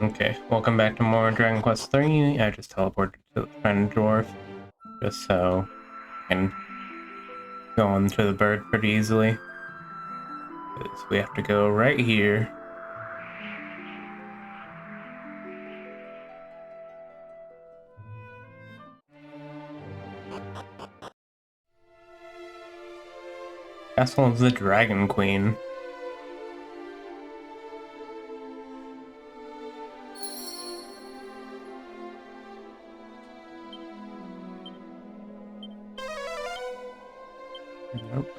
Okay, welcome back to more Dragon Quest 3. I just teleported to the friend dwarf, just so I can go onto the bird pretty easily. Because we have to go right here. Castle of the Dragon Queen. Nope.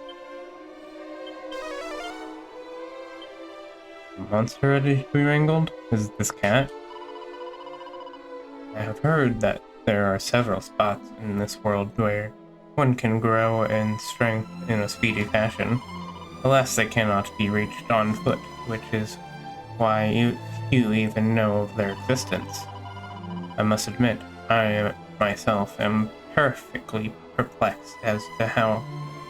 Monster ready to be wrangled? Is it this cat? I have heard that there are several spots in this world where one can grow in strength in a speedy fashion. Alas, they cannot be reached on foot, which is why you even know of their existence. I must admit, I myself am perfectly perplexed as to how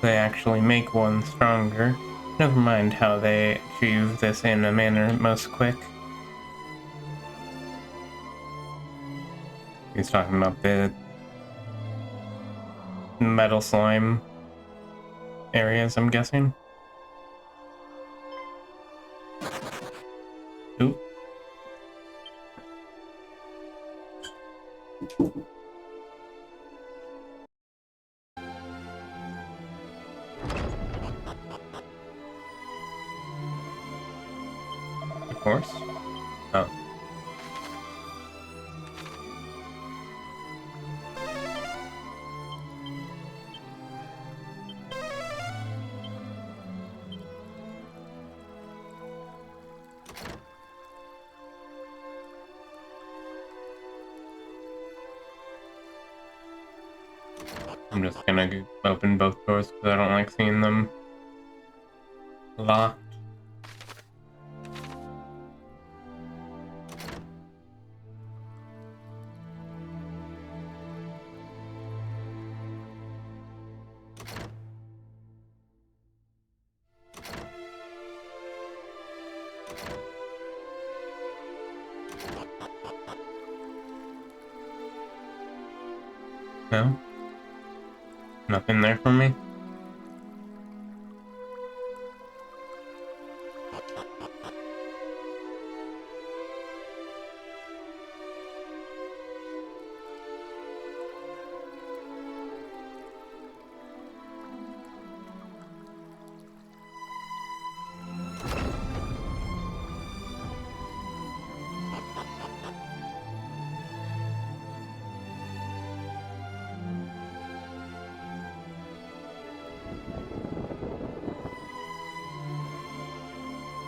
they actually make one stronger. Never mind how they achieve this in a manner most quick. He's talking about the metal slime areas, I'm guessing. Ooh. Of course. Oh. I'm just gonna open both doors because I don't like seeing them locked. No? Nothing there for me?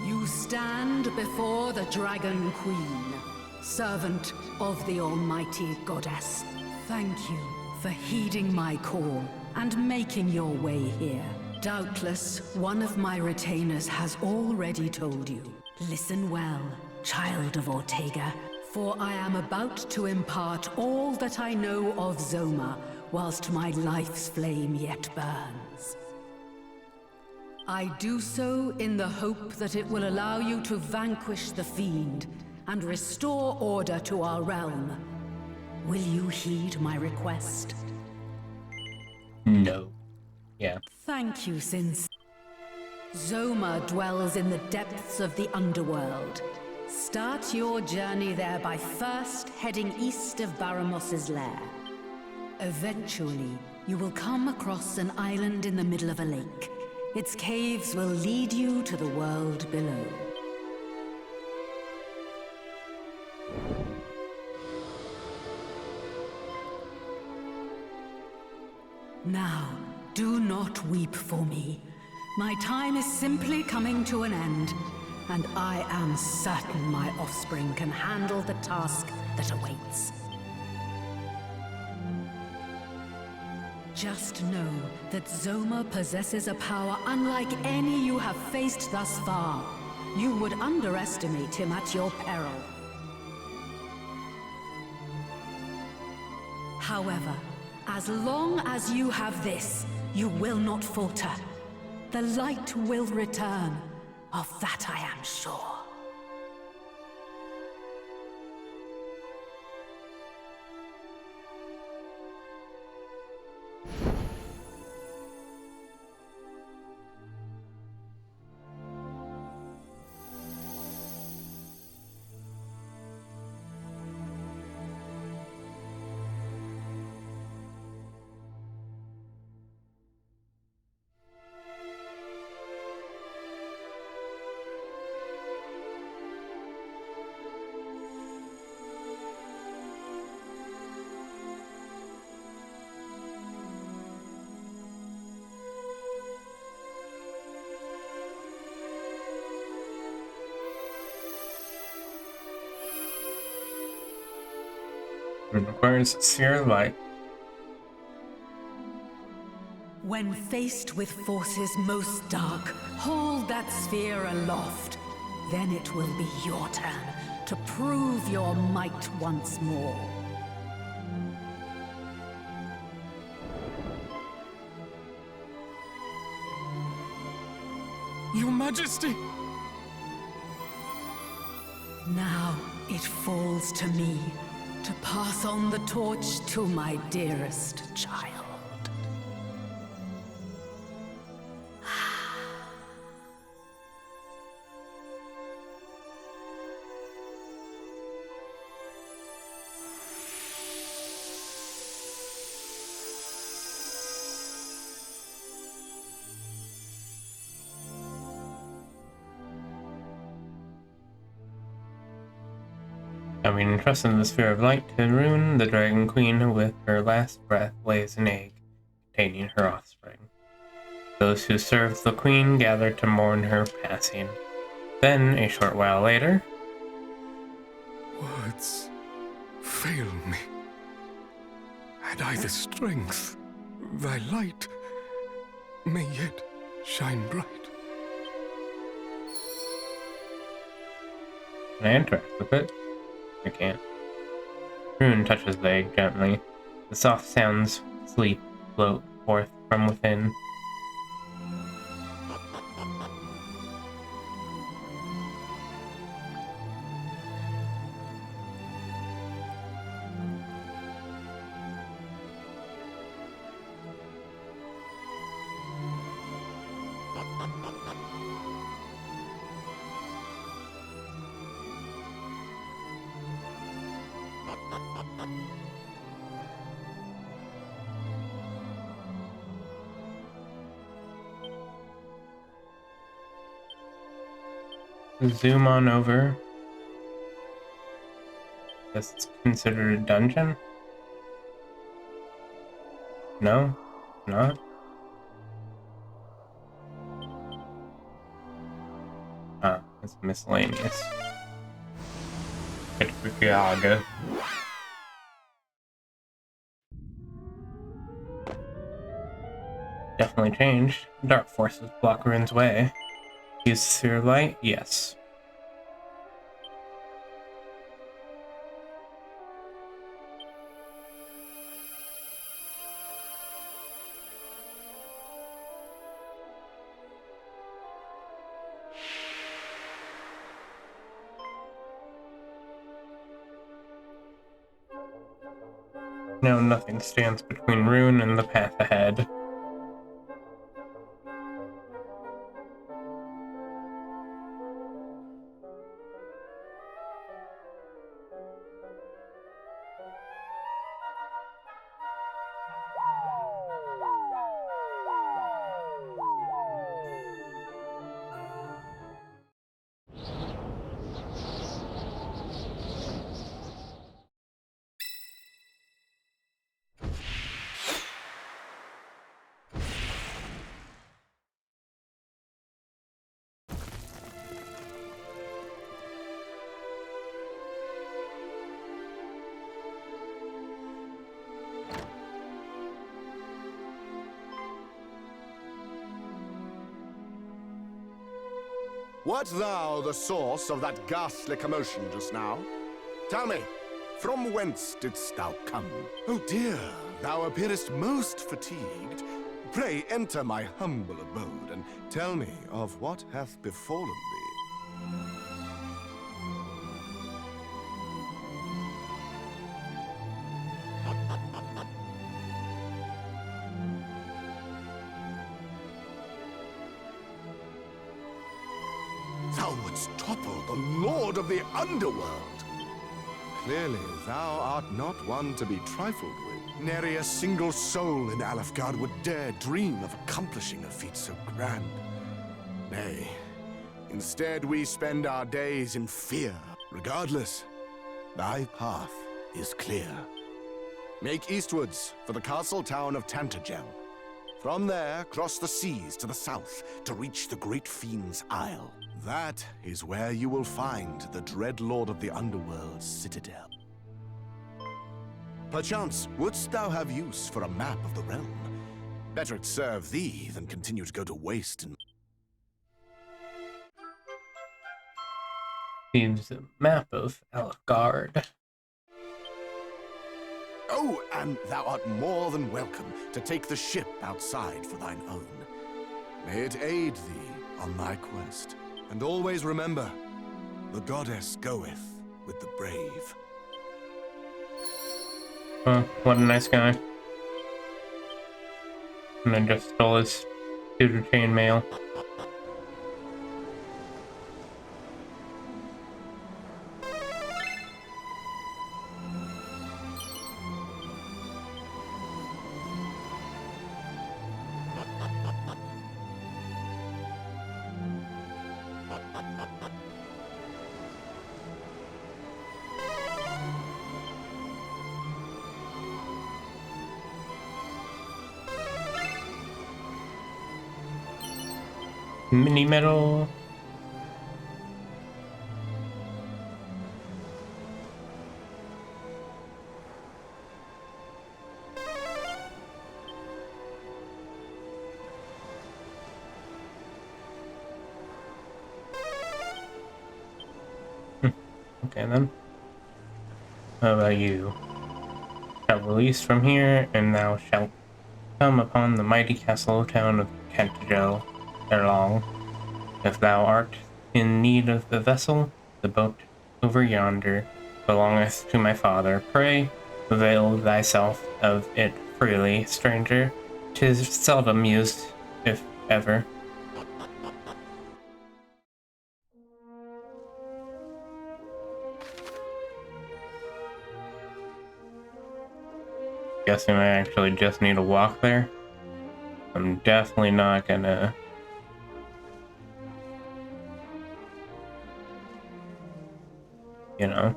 You stand before the Dragon Queen, servant of the Almighty Goddess. Thank you for heeding my call and making your way here. Doubtless, one of my retainers has already told you. Listen well, child of Ortega, for I am about to impart all that I know of Zoma, whilst my life's flame yet burns. I do so in the hope that it will allow you to vanquish the fiend and restore order to our realm. Will you heed my request? No. Yeah. Thank you, Sins. Zoma dwells in the depths of the underworld. Start your journey there by first heading east of Baramos's lair. Eventually, you will come across an island in the middle of a lake. Its caves will lead you to the world below. Now, do not weep for me. My time is simply coming to an end, and I am certain my offspring can handle the task that awaits. Just know that Zoma possesses a power unlike any you have faced thus far. You would underestimate him at your peril. However, as long as you have this, you will not falter. The light will return. Of that I am sure. requires a sphere of light. When faced with forces most dark, hold that sphere aloft. Then it will be your turn to prove your might once more. Your Majesty! Now it falls to me to pass on the torch to my dearest child. Having entrusted the sphere of light to Rune, the Dragon Queen with her last breath lays an egg containing her offspring. Those who served the Queen gather to mourn her passing. Then, a short while later, Words fail me. Had I the strength, thy light may yet shine bright. can I interact with it? I can't. Rune touches the egg gently. The soft sounds of sleep float forth from within. Zoom on over. Guess it's considered a dungeon? No? Not? Ah, it's miscellaneous. Gaga. Definitely changed. Dark forces block Rune's way. Use the sphere of light? Yes. Now nothing stands between Rune and the path ahead. Wert thou the source of that ghastly commotion just now? Tell me, from whence didst thou come? Oh dear, thou appearest most fatigued. Pray enter my humble abode, and tell me of what hath befallen thee. Thou wouldst topple the Lord of the Underworld. Clearly, thou art not one to be trifled with. Nary a single soul in Alefgard would dare dream of accomplishing a feat so grand. Nay, instead we spend our days in fear. Regardless, thy path is clear. Make eastwards for the castle town of Tantagel. From there, cross the seas to the south to reach the Great Fiend's Isle. That is where you will find the dread Lord of the Underworld's citadel. Perchance, wouldst thou have use for a map of the realm? Better it serve thee than continue to go to waste in... Seems a map of Alfgard. Oh, and thou art more than welcome to take the ship outside for thine own. May it aid thee on thy quest. And always remember, the goddess goeth with the brave. Oh, what a nice guy. And I just stole his pewter chainmail. Mini medal. Okay then. How about you? Shall release from here, and thou shalt come upon the mighty castle town of Cantigel ere long. If thou art in need of the vessel, the boat over yonder belongeth to my father. Pray, avail thyself of it freely, stranger. 'Tis seldom used, if ever. Guessing I actually just need to walk there. I'm definitely not gonna... You know.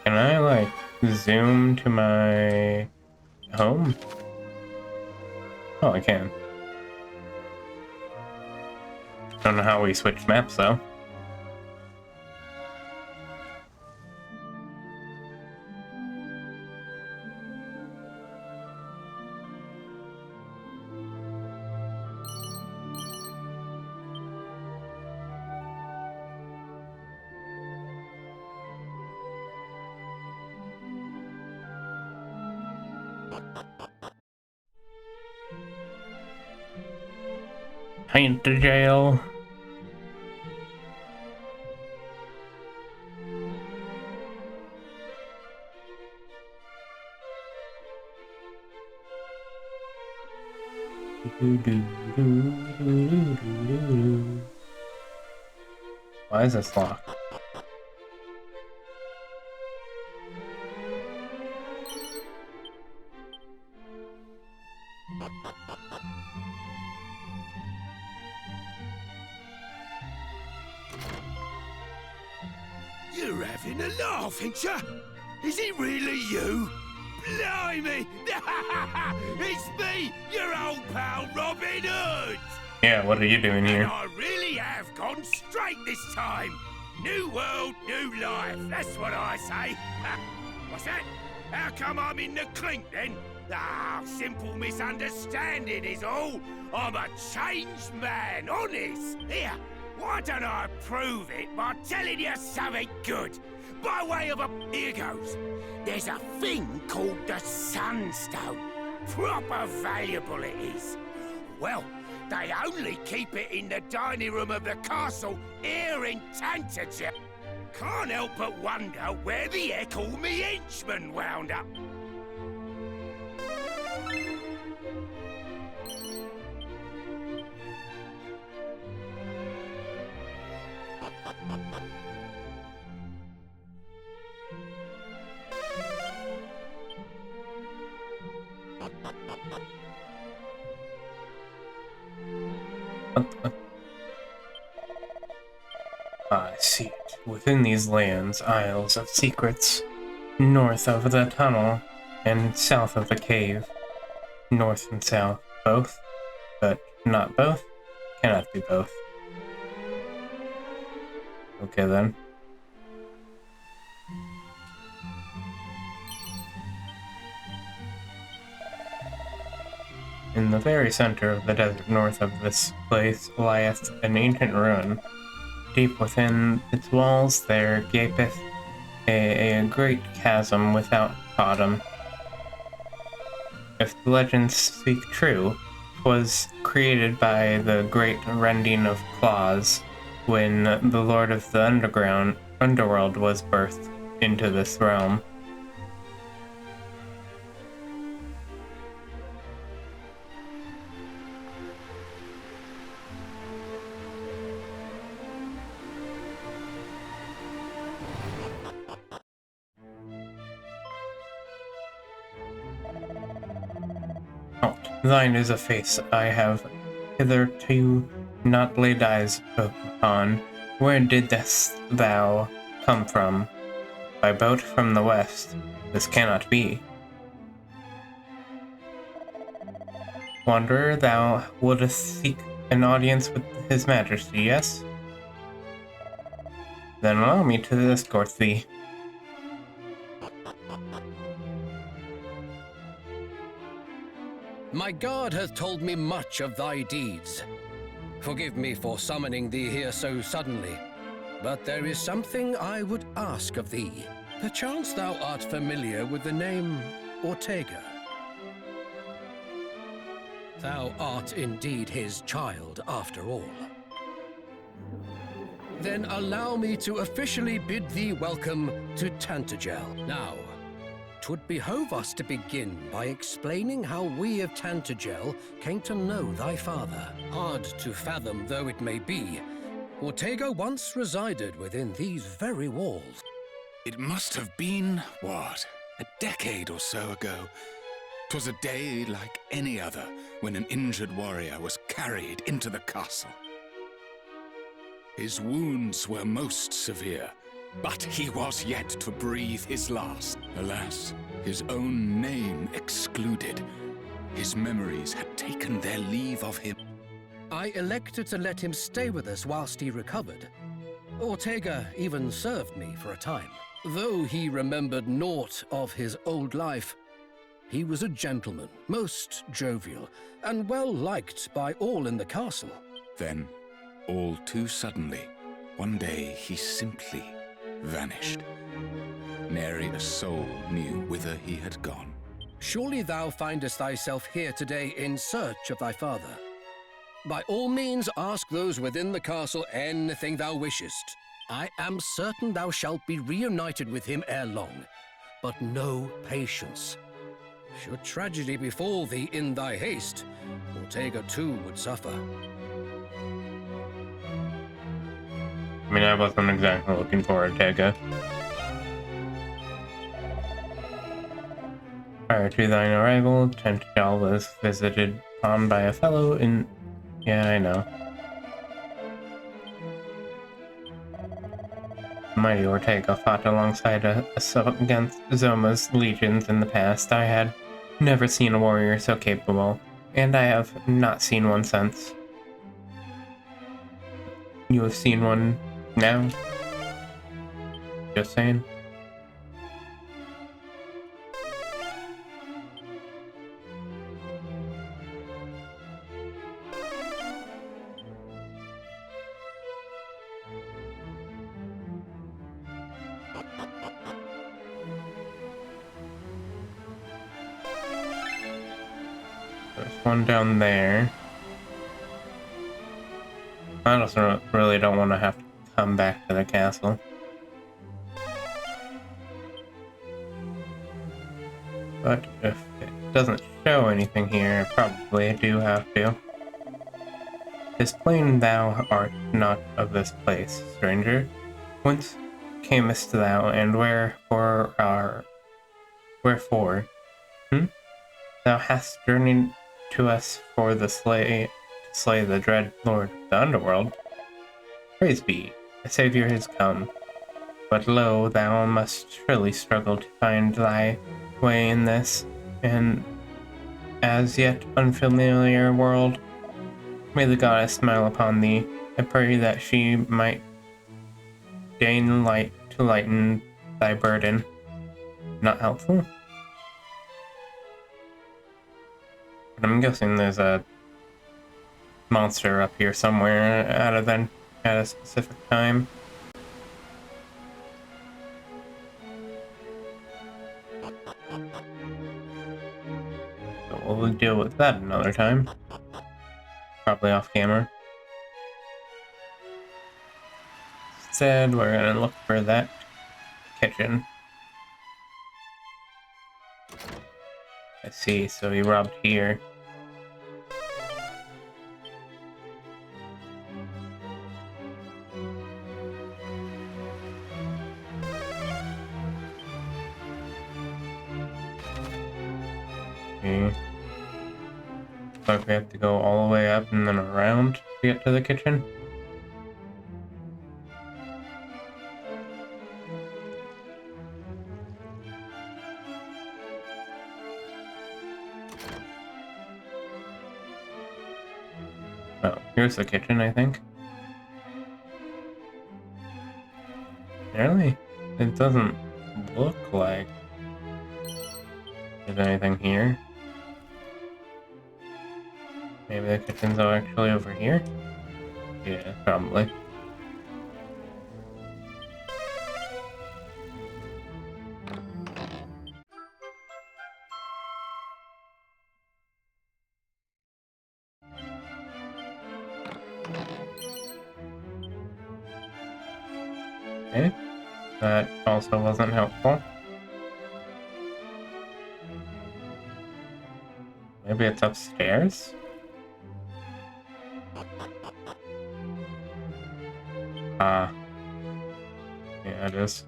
Can I, like, zoom to my home? Oh, I can. Don't know how we switched maps, though. Paint to jail. Why is this locked? You're having a laugh, ain't ya? Is it really you? Blimey! It's me, your old pal Robin Hood! Yeah, what are you doing here? And I really have gone straight this time. New world, new life, that's what I say. What's that? How come I'm in the clink then? Ah, simple misunderstanding is all. I'm a changed man, honest. Here, why don't I prove it by telling you something good? By way of a... Here goes. There's a thing called the Sunstone. Proper valuable it is. Well, they only keep it in the dining room of the castle here in Tantagel. Can't help but wonder where the heck all me henchmen wound up. I see it. Within these lands, isles of secrets, north of the tunnel, and south of the cave. North and south, both, but not both. Cannot be both. Okay then. In the very center of the desert north of this place lieth an ancient ruin. Deep within its walls there gapeth a great chasm without bottom. If the legends speak true, 'twas created by the great rending of claws when the Lord of the Underworld was birthed into this realm. Thine is a face I have hitherto not laid eyes upon. Where didst thou come from? By boat from the west. This cannot be. Wanderer, thou wouldst seek an audience with his majesty, yes? Then allow me to escort thee. My guard hath told me much of thy deeds. Forgive me for summoning thee here so suddenly, but there is something I would ask of thee. Perchance thou art familiar with the name Ortega. Thou art indeed his child, after all. Then allow me to officially bid thee welcome to Tantagel. Now, 'twould behove us to begin by explaining how we of Tantagel came to know thy father. Hard to fathom though it may be, Ortega once resided within these very walls. It must have been, what, a decade or so ago. 'Twas a day like any other when an injured warrior was carried into the castle. His wounds were most severe, but he was yet to breathe his last. Alas, his own name excluded. His memories had taken their leave of him. I elected to let him stay with us whilst he recovered. Ortega even served me for a time. Though he remembered naught of his old life, he was a gentleman, most jovial, and well liked by all in the castle. Then, all too suddenly, one day he simply vanished. Nary a soul knew whither he had gone. Surely thou findest thyself here today in search of thy father. By all means ask those within the castle anything thou wishest. I am certain thou shalt be reunited with him ere long, but know patience. Should tragedy befall thee in thy haste, Ortega too would suffer. I mean, I wasn't exactly looking for Ortega. Prior to thine arrival, Tantagel was visited upon by a fellow in... Yeah, I know. Mighty Ortega fought alongside us against Zoma's legions in the past. I had never seen a warrior so capable, and I have not seen one since. You have seen one now? Just saying. There's one down there. I also really don't want to have to come back to the castle. But if it doesn't show anything here, I probably do have to. 'Tis plain thou art not of this place, stranger. Whence camest thou, and wherefore? Thou hast journeyed to us for to slay the dread Lord of the Underworld. Praise be, a savior has come. But lo, thou must surely struggle to find thy way in this, and as yet unfamiliar world. May the goddess smile upon thee. I pray that she might deign light to lighten thy burden. Not helpful? But I'm guessing there's a monster up here somewhere at a specific time. So we'll deal with that another time. Probably off camera. Instead, we're gonna look for that kitchen. I see, so he robbed here. Okay. Looks like we have to go all the way up and then around to get to the kitchen. Oh, here's the kitchen, I think. Really? It doesn't look like there's anything here. Maybe the kitchen's actually over here? Yeah, probably. Okay, that also wasn't helpful. Maybe it's upstairs? Ah. Yeah, it is.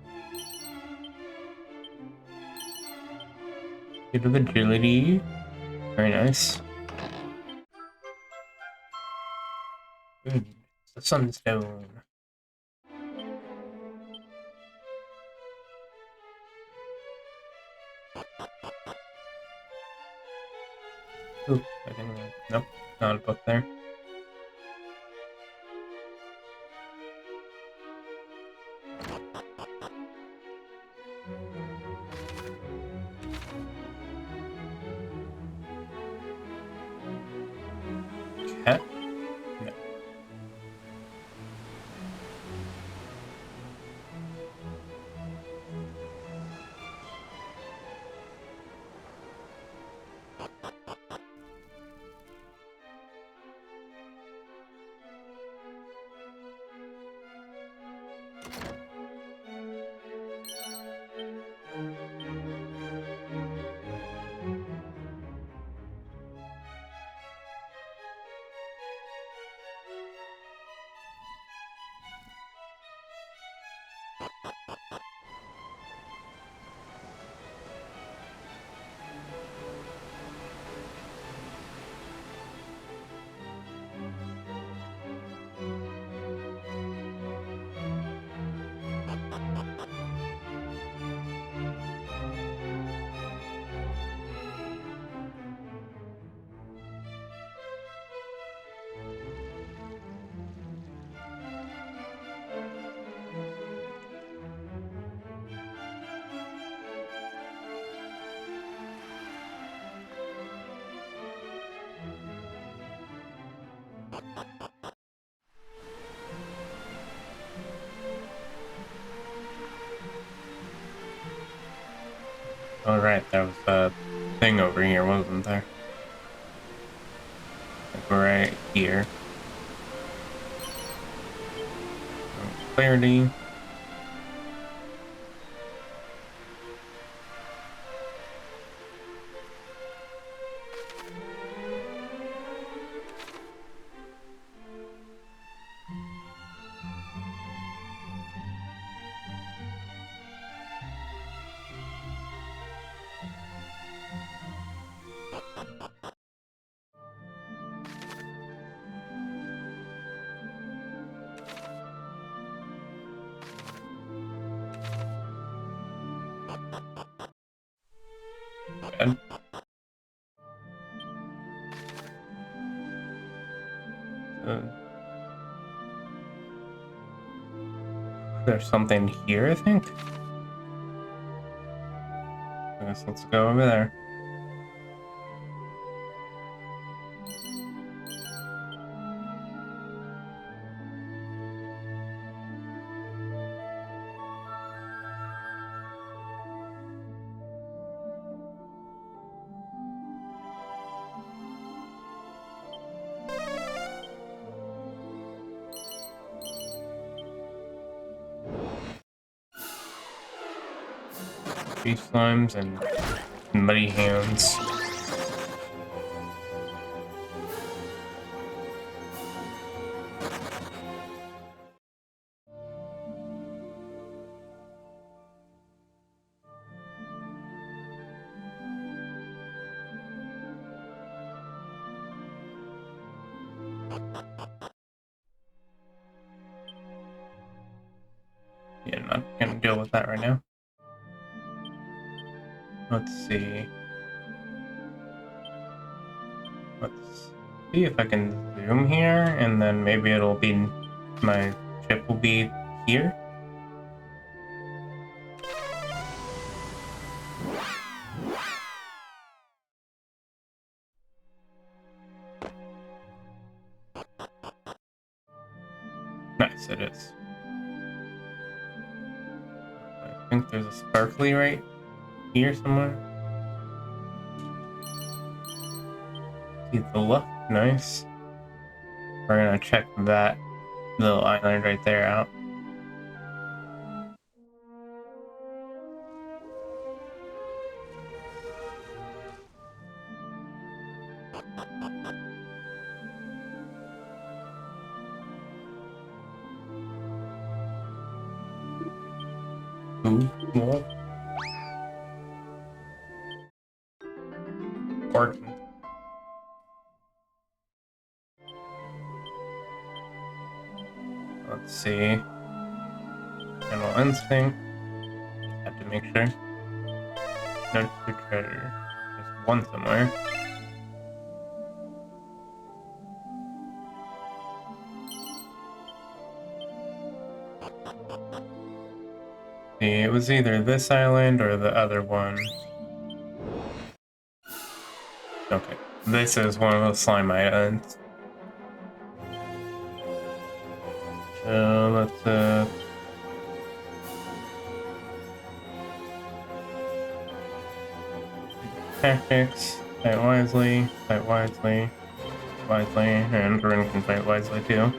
Bit of agility. Very nice. Good. It's the sunstone. Ooh, I think nope, not a book there. Cat? No. Oh right, there was a thing over here, wasn't there? Like right here. Clarity. bad. There's something here, I think. I guess let's go over there. Tree slimes and muddy hands. Yeah, not gonna deal with that right now. Let's see. Let's see if I can zoom here, and then maybe it'll be my ship will be here. Nice, it is. I think there's a sparkly right here somewhere. See the look, nice. We're gonna check that little island right there out. Ooh, cool. Important. Let's see. Animal instinct. Have to make sure. Notice the treasure. There's one somewhere. See, it was either this island or the other one. Okay, this is one of those slime islands. So let's tactics, fight wisely, wisely, and Rin can fight wisely too.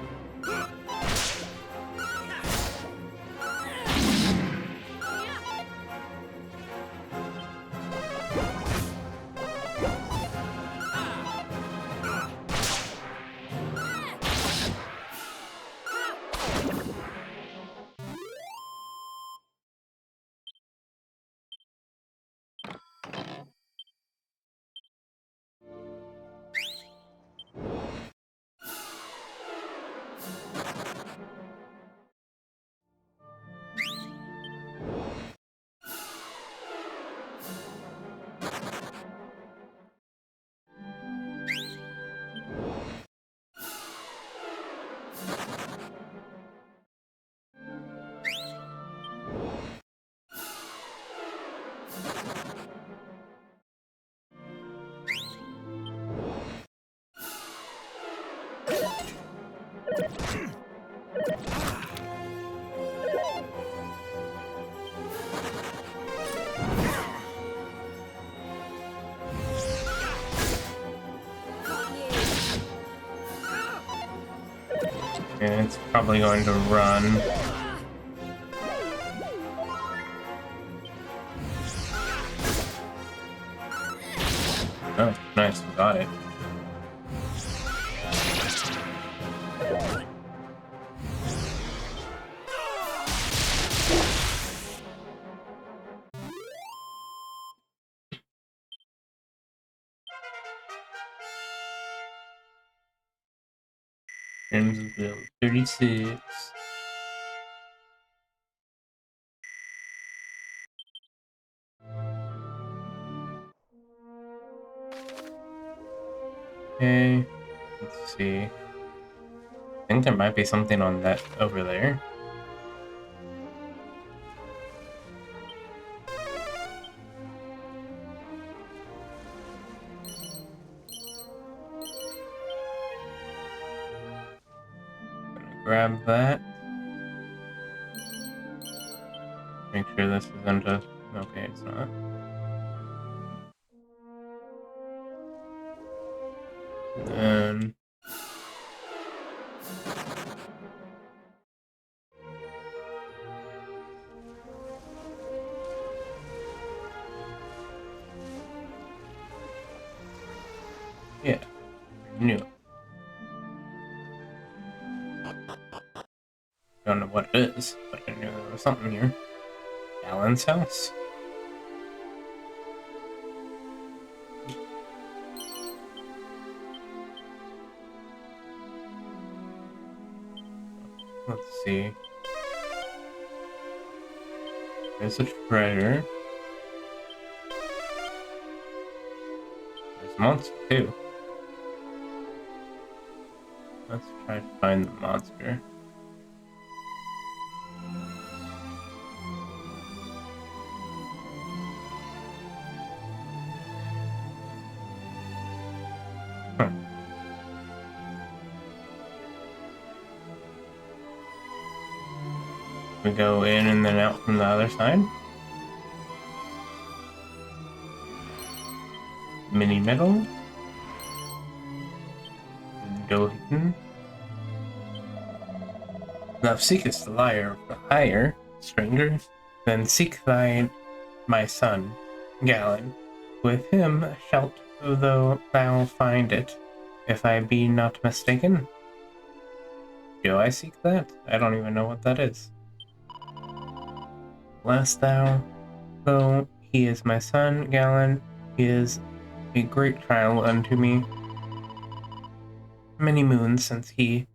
And it's probably going to run. Oh, nice, we got it. Ends of build 36. Okay, let's see. I think there might be something on that over there. Gonna grab that. Make sure this isn't a... Okay, it's not. And yeah, I knew it. Don't know what it is, but I knew there was something here. Alan's house. Let's see. There's a treasure. There's a monster too. Let's try to find the monster. Huh. We go in and then out from the other side. Mini metal. Go hidden. Thou seekest the lyre of the higher, stranger, then seek my son, Galen. With him shalt thou find it, if I be not mistaken. Do I seek that? I don't even know what that is. Last thou, though he is my son, Galen, he is a great trial unto me. Many moons since he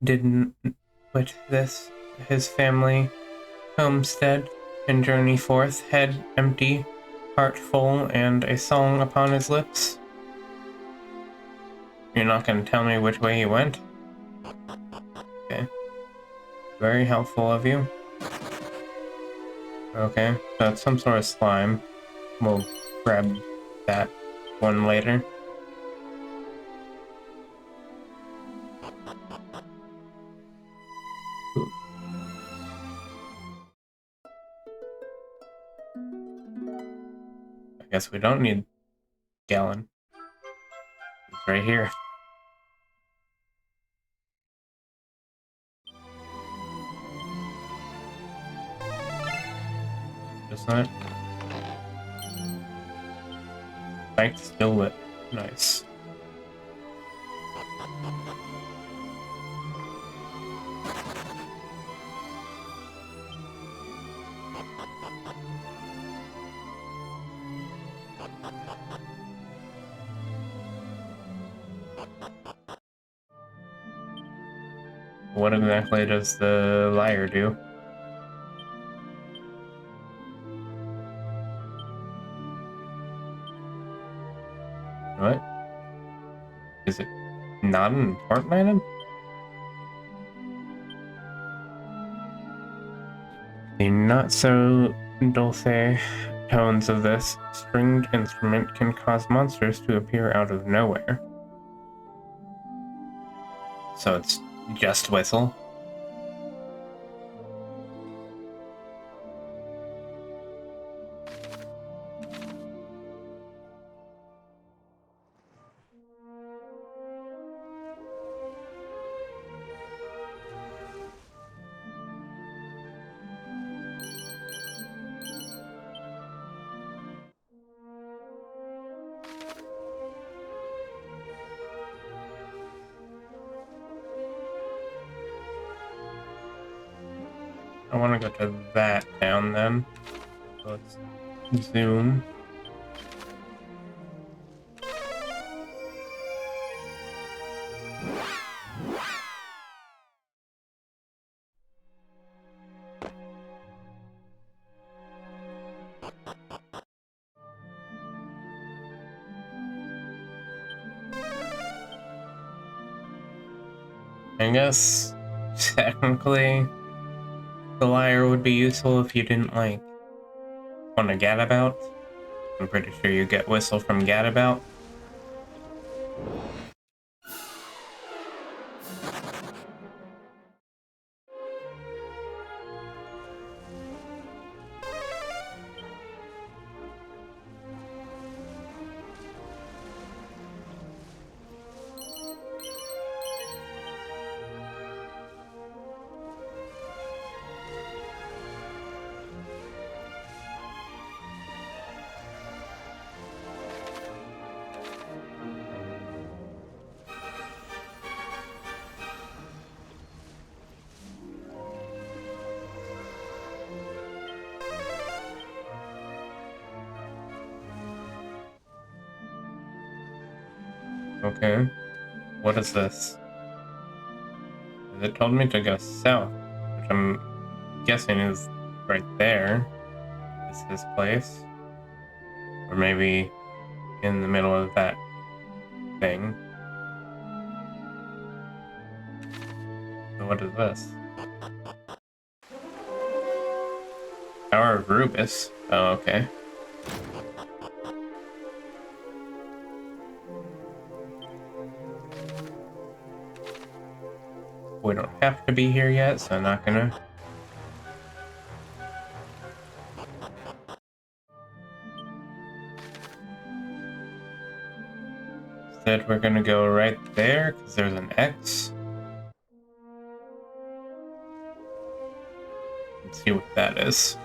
did quit his family homestead and journey forth, head empty, heart full, and a song upon his lips. You're not going to tell me which way he went? Okay. Very helpful of you. Okay, that's some sort of slime. We'll grab that one later. Ooh. I guess we don't need Gallon. It's right here. Just that. Spiked still lit. Nice. What exactly does the lyre do? What? Is it not an important item? The not so dulce tones of this stringed instrument can cause monsters to appear out of nowhere. So it's just whistle? I want to go to that town then. So let's zoom. I guess technically the lyre would be useful if you didn't like want to gadabout. I'm pretty sure you get whistle from gadabout. Okay, what is this? It told me to go south, which I'm guessing is right there. Is his place? Or maybe in the middle of that thing. So what is this? Tower of Rubus. Oh, okay. We don't have to be here yet, so I'm not gonna. Instead, we're gonna go right there, because there's an X. Let's see what that is.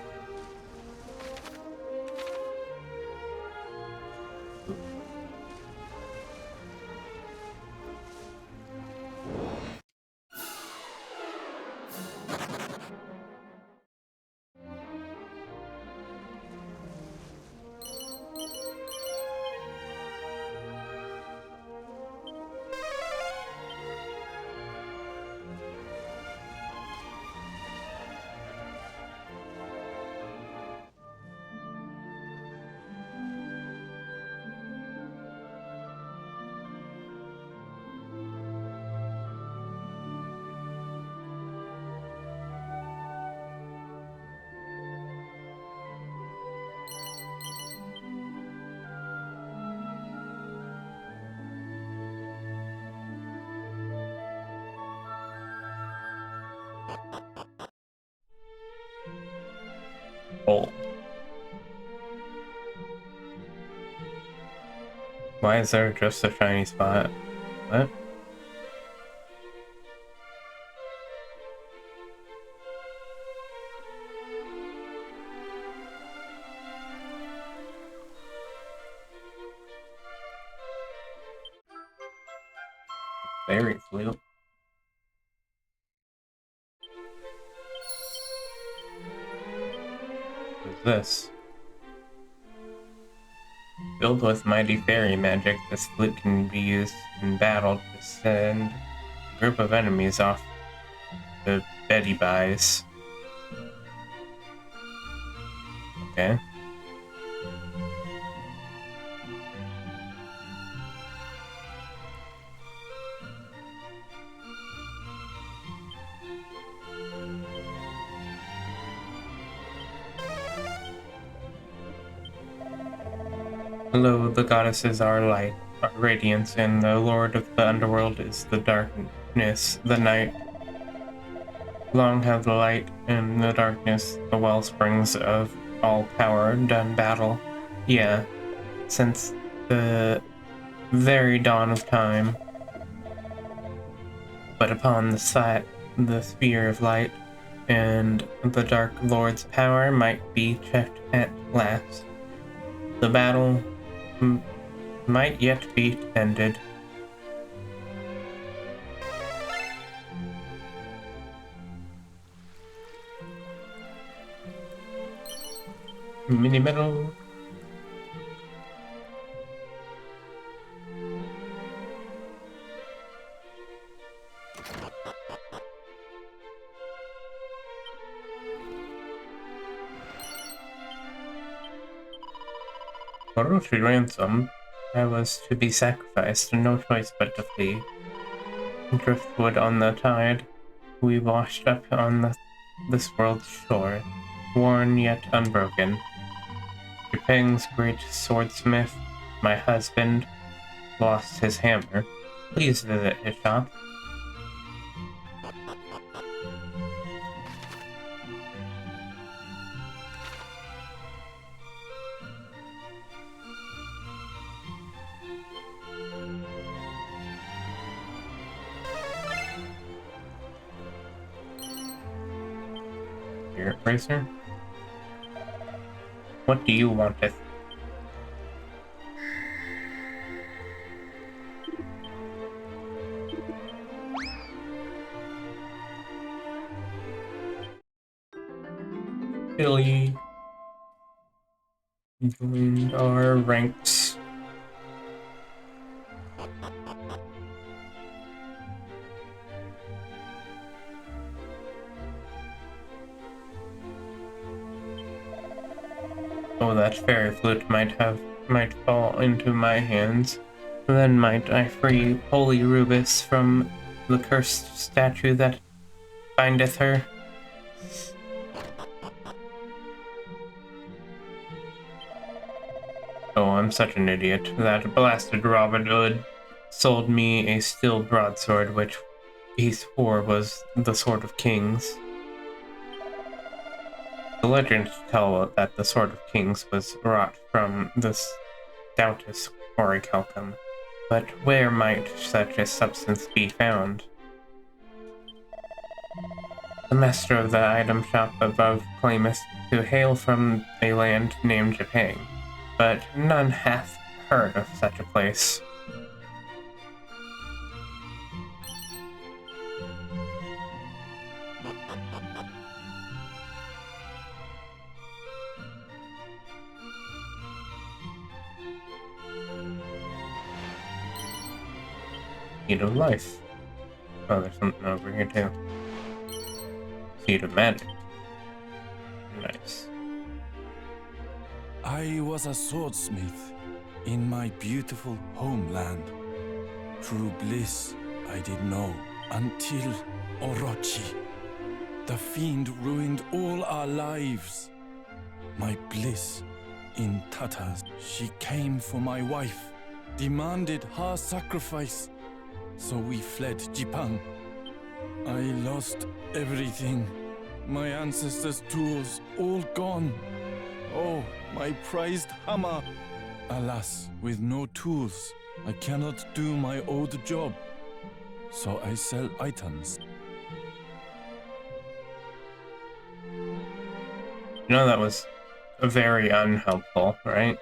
Oh. Why is there just a shiny spot? What? Fairy flute. What is this? Filled with mighty fairy magic, this flute can be used in battle to send a group of enemies off the Betty Buys. Okay. Hello, the goddesses are light, are radiance, and the lord of the underworld is the darkness, the night. Long have the light and the darkness, the wellsprings of all power, done battle. Yeah, since the very dawn of time. But upon the sphere of light, and the Dark Lord's power might be checked at last. The battle might yet be ended. Mini medal. Orochi ransom. I was to be sacrificed, and no choice but to flee. driftwood on the tide, we washed up on this world's shore, worn yet unbroken. Japang's great swordsmith, my husband, lost his hammer. Please visit his shop. Spirit Racer? What do you wanteth? Billy joined our ranks. Oh, that fairy flute might fall into my hands. Then might I free holy Rubis from the cursed statue that bindeth her. Oh, I'm such an idiot. That blasted Robin Hood sold me a steel broadsword which he swore was the Sword of Kings. The legends tell that the Sword of Kings was wrought from the stoutest orichalcum, but where might such a substance be found? The master of the item shop above claimeth to hail from a land named Japang, but none hath heard of such a place. Seed of Life. Oh, there's something over here too. Seed of Magic. Nice. I was a swordsmith in my beautiful homeland. True bliss I did know until Orochi. The fiend ruined all our lives. My bliss in tatters. She came for my wife, demanded her sacrifice. So we fled Jipang. I lost everything. My ancestors' tools all gone. Oh, my prized hammer. Alas, with no tools, I cannot do my old job. So I sell items. You know, that was very unhelpful, right?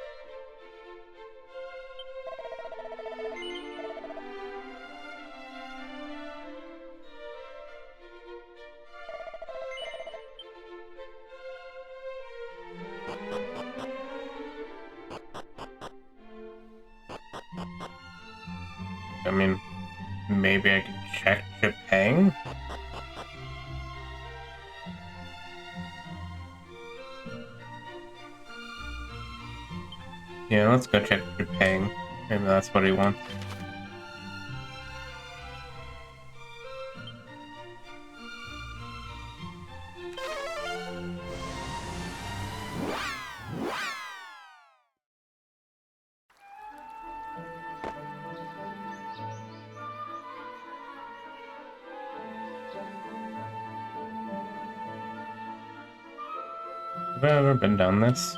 I mean, maybe I could check Japang? Yeah, let's go check Japang. Maybe that's what he wants. Have I ever been down this?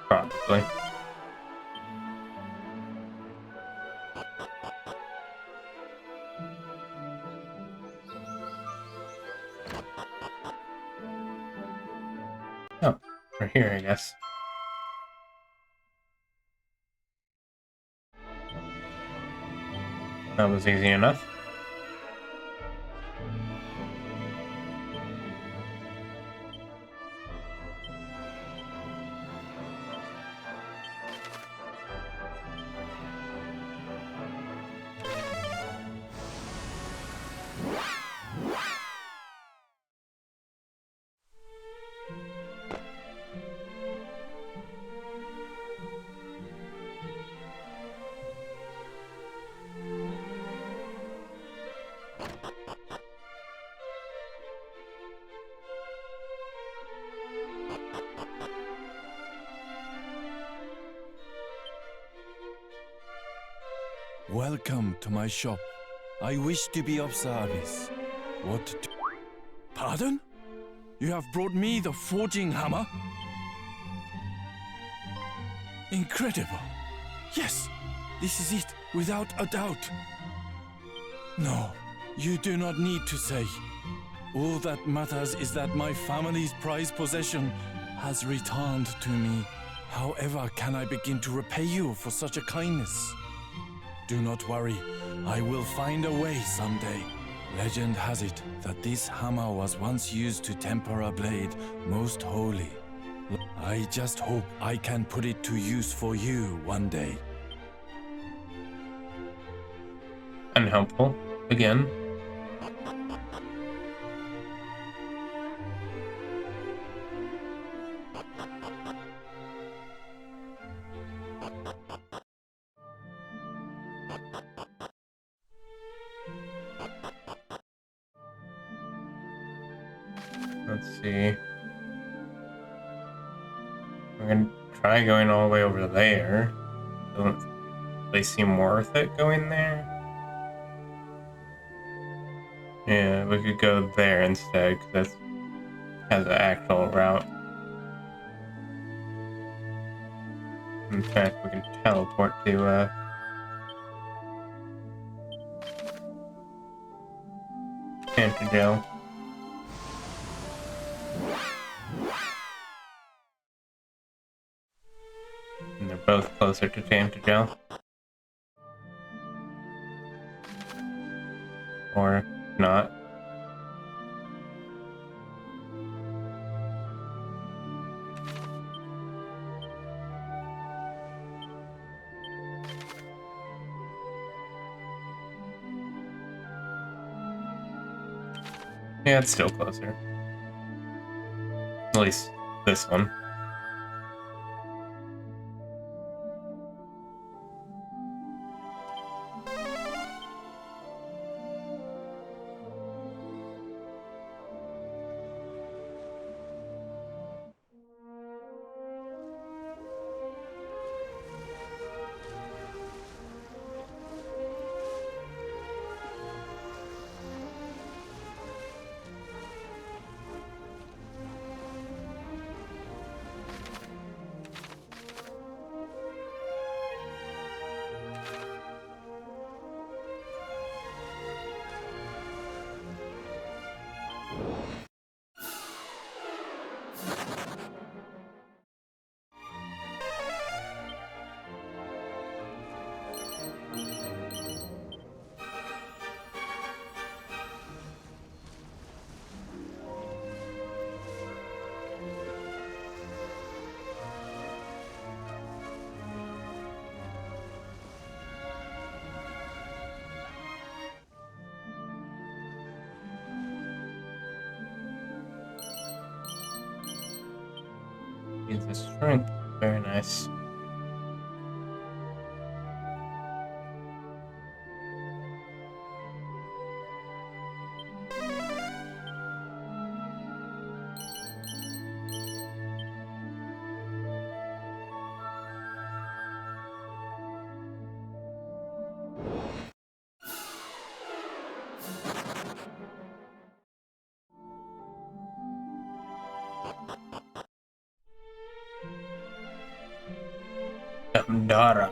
Probably. Oh, we're here, I guess. That was easy enough. Welcome to my shop. I wish to be of service. Pardon? You have brought me the forging hammer? Incredible. Yes, this is it, without a doubt. No, you do not need to say. All that matters is that my family's prized possession has returned to me. However can I begin to repay you for such a kindness? Do not worry, I will find a way someday. Legend has it that this hammer was once used to temper a blade most holy. I just hope I can put it to use for you one day. Unhelpful. Again. Let's see. I'm gonna try going all the way over there. Doesn't they seem worth it going there? Yeah, we could go there instead, because that has an actual route. In fact, we can teleport to, Antigel. And they're both closer to Antigel. Or not. Yeah, it's still closer. At least this one. Needs a strength. Very nice. Dara.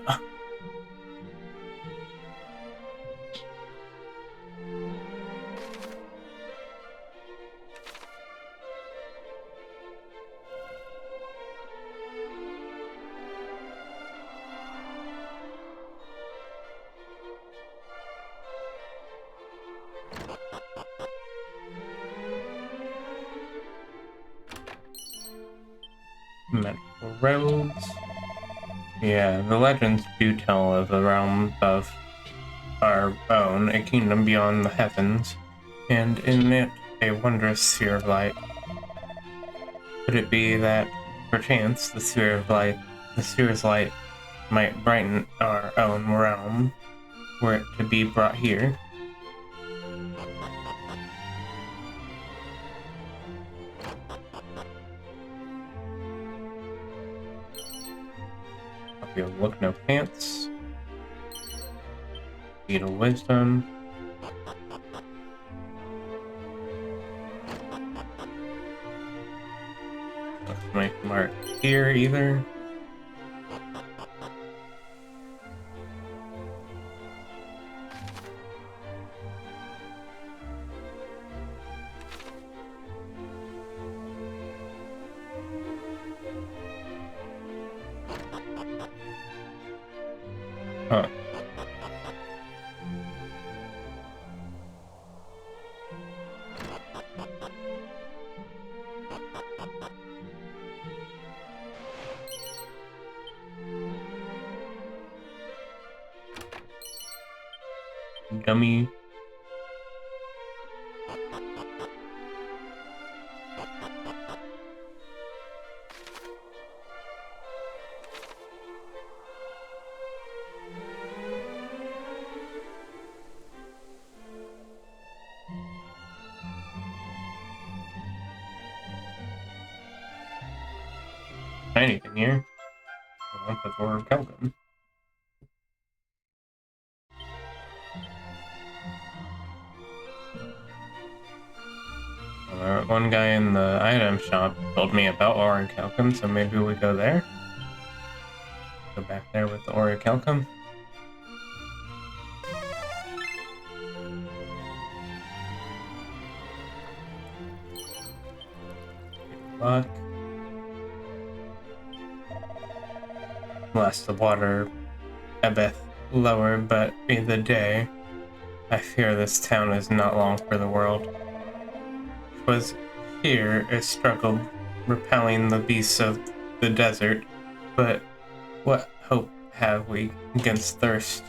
Medical roads. Yeah, the legends do tell of the realm of our own, a kingdom beyond the heavens, and in it a wondrous sphere of light. Could it be that, perchance, the sphere's light might brighten our own realm, were it to be brought here? Copy of Look No Pants. Seed of Wisdom. Let's make mark here either. Huh. Dummy. Anything here? I want the Lord of Kelvin. One guy in the item shop told me about Orichalcum, so maybe we go there? Go back there with the Orichalcum? Good luck. Unless the water ebbeth lower, but be the day. I fear this town is not long for the world. 'Twas here it struggled, repelling the beasts of the desert, but what hope have we against thirst?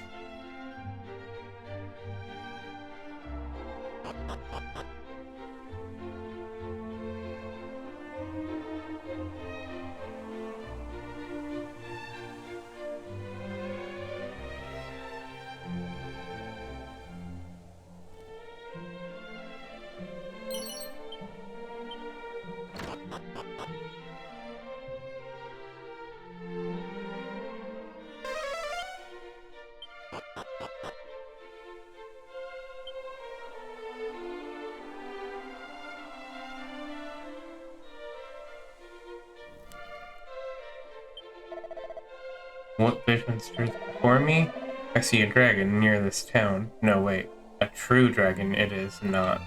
What vision stirs before me? I see a dragon near this town. No, wait. A true dragon it is not.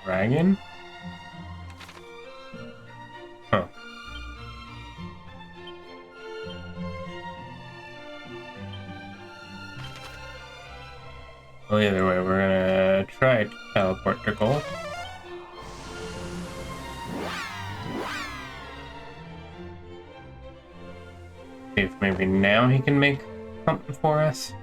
Dragon? Huh. Well, either way, we're gonna try to teleport to goal. See if maybe now he can make something for us.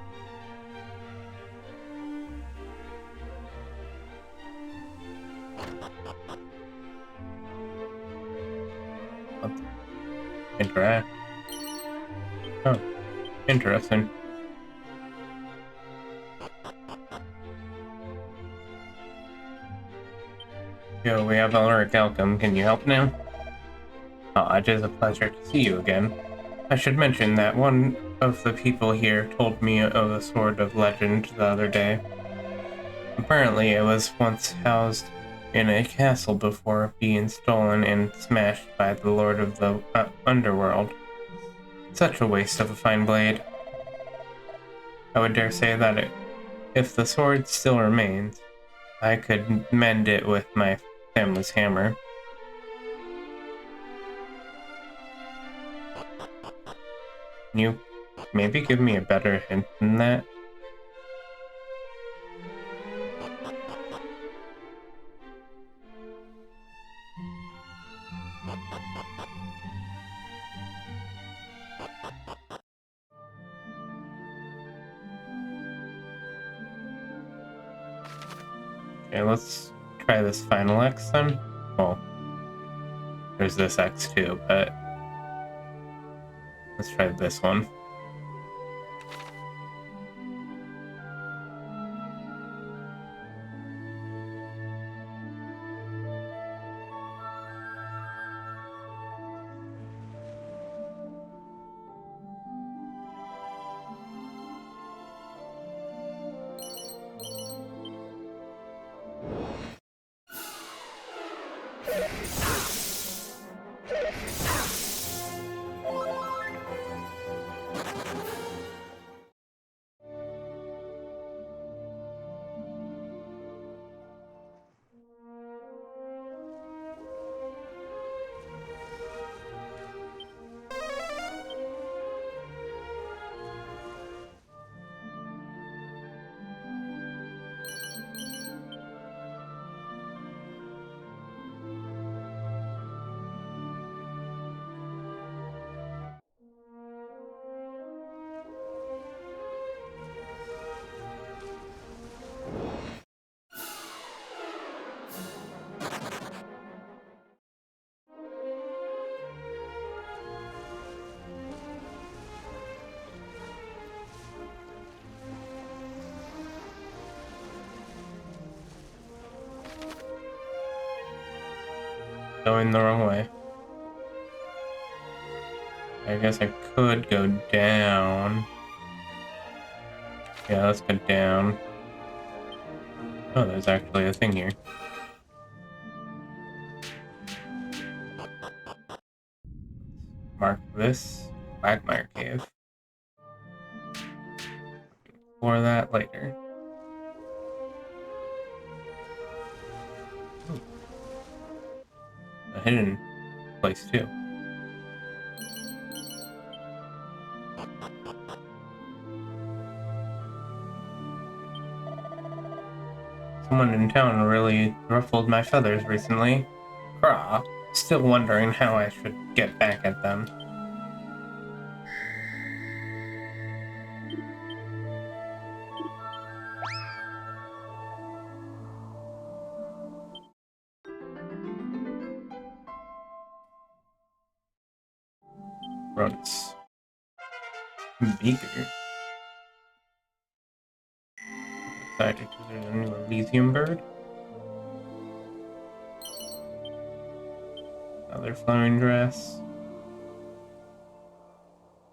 Interact. Oh, interesting. Yo, we have Orichalcum. Can you help now? Ah, it is a pleasure to see you again. I should mention that one of the people here told me of a sword of legend the other day. Apparently, it was once housed in a castle before being stolen and smashed by the Lord of the Underworld. Such a waste of a fine blade. I would dare say that if the sword still remains, I could mend it with my family's hammer. Can you maybe give me a better hint than that? Okay, let's try this final X then. Well, there's this X too, but let's try this one. Going the wrong way. I guess I could go down. Yeah, let's go down. Oh, there's actually a thing here. Mark this. Quagmire Cave. Explore that later. Ooh. A hidden place too. Someone in town really ruffled my feathers recently. Craw. Still wondering how I should get back at them. Runts. Beaker. Excited because there's a new Elysium bird. Another flowing dress.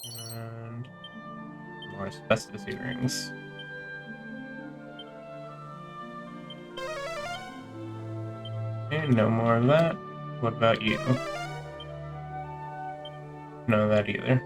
And more asbestos earrings. And no more of that. What about you? No, that either.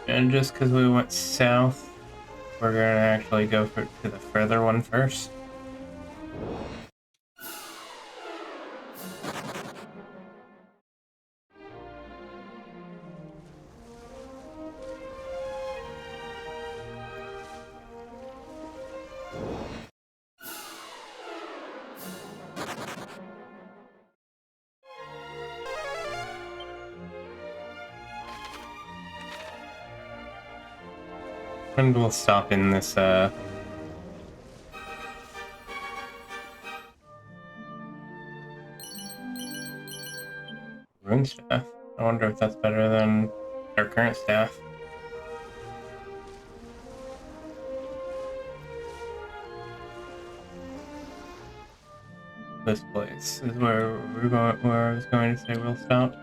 And just because we went south, we're gonna actually go to the further one first. And we'll stop in this, rune staff. I wonder if that's better than our current staff. This place is where we're going, where I was going to say we'll stop.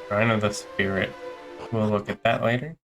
Shrine of the Spirit. We'll look at that later.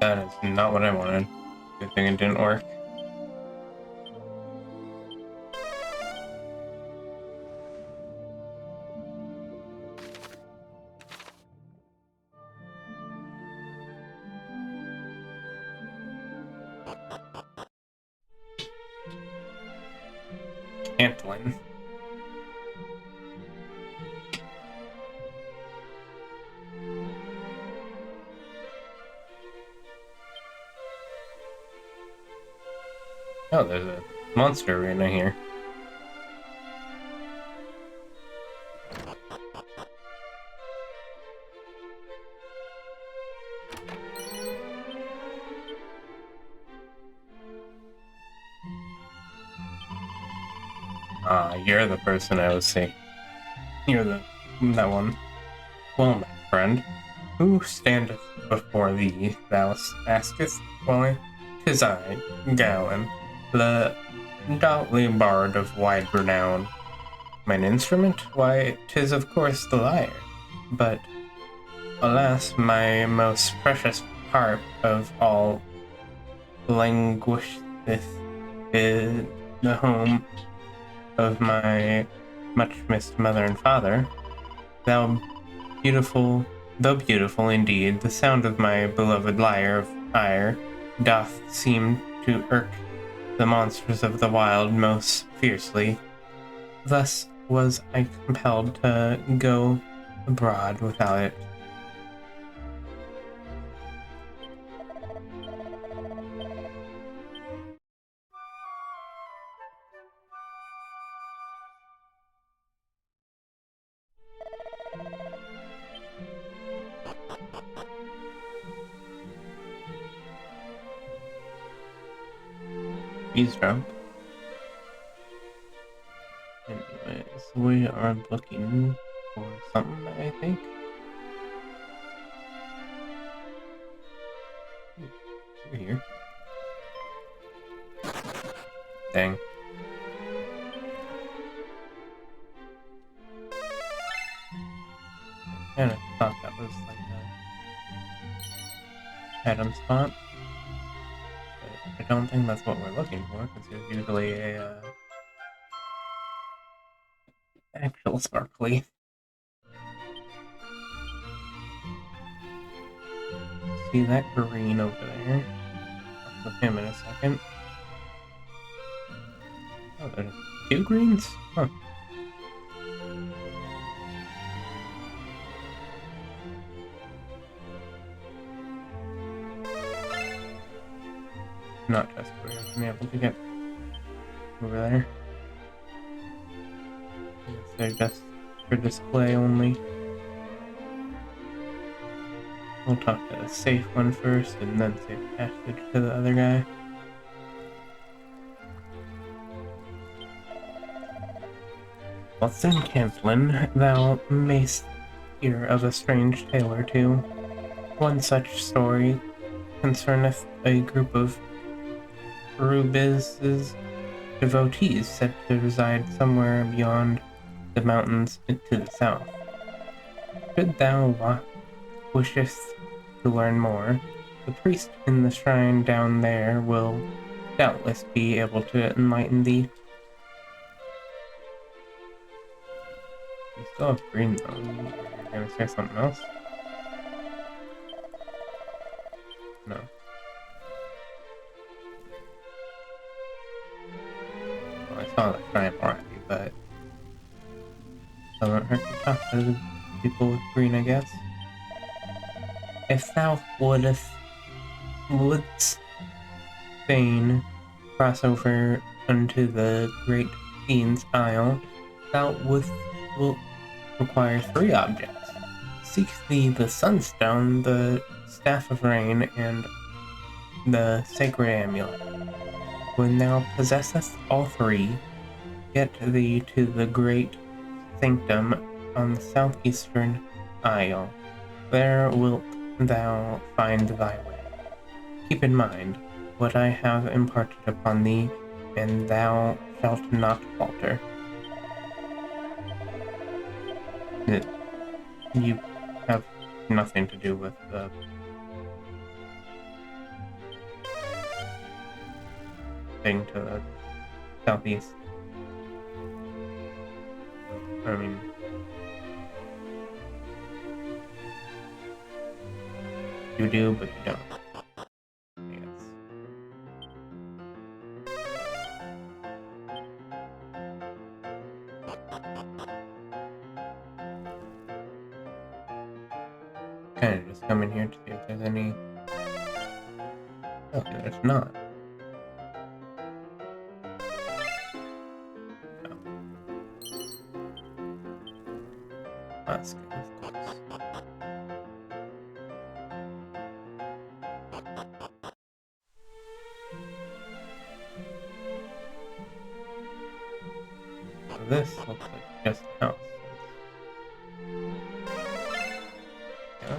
That is not what I wanted. Good thing it didn't work. Antlin. Oh, there's a monster arena here. Ah, you're the person I was seeing. You're that one. Well, my friend, who standeth before thee, thou askest? Why, 'tis I, Galen, the doughty bard of wide renown. Mine instrument? Why, 'tis of course the lyre. But, alas, my most precious harp of all languisheth in the home of my much missed mother and father. Thou beautiful, though beautiful indeed, the sound of my beloved lyre of ire doth seem to irk the monsters of the wild most fiercely. Thus was I compelled to go abroad without it. Eavesdrop. Anyways, we are looking for something, I think. You're here. Dang. I kinda thought that was like a Adam spot. But I don't think that's what we're looking for, because there's usually a actual sparkly. See that green over there? I'll put him in a second. Oh, there's 2 greens? Huh. Not just for being able to get over there. They're just for display only. We'll talk to the safe one first and then safe passage to the other guy. What's in Cantlin? Thou mayst hear of a strange tale or two. One such story concerneth a group of Rubiz's devotees said to reside somewhere beyond the mountains to the south. Should thou wishest to learn more, the priest in the shrine down there will doubtless be able to enlighten thee. You still have green though. You're gonna say something else? No. Well, I saw the shrine already, but doesn't hurt to talk to the people with green, I guess. If thou wouldst fain cross over unto the great fiend's isle, thou wilt require 3 objects. Seek thee the sunstone, the staff of rain, and the sacred amulet. When thou possessest all 3, get thee to the great sanctum on the southeastern isle. There wilt thou find thy way. Keep in mind what I have imparted upon thee, and thou shalt not falter. You have nothing to do with the heading to the southeast. I mean, you do, but you don't. Yes. Kind of just come in here to see if there's any. Oh, there's not. No. That's good, of course. So this looks like just a house. Yeah.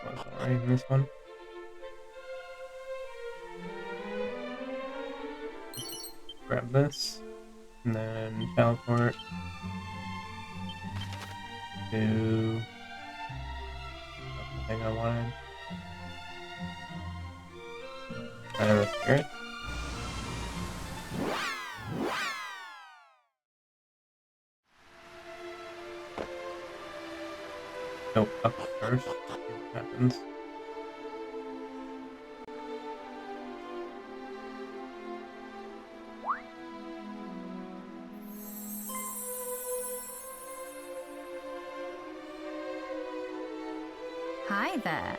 Was already in this one. Grab this, and then teleport to the thing I wanted. Out of the spirit. Go up first, see what happens. Hi there.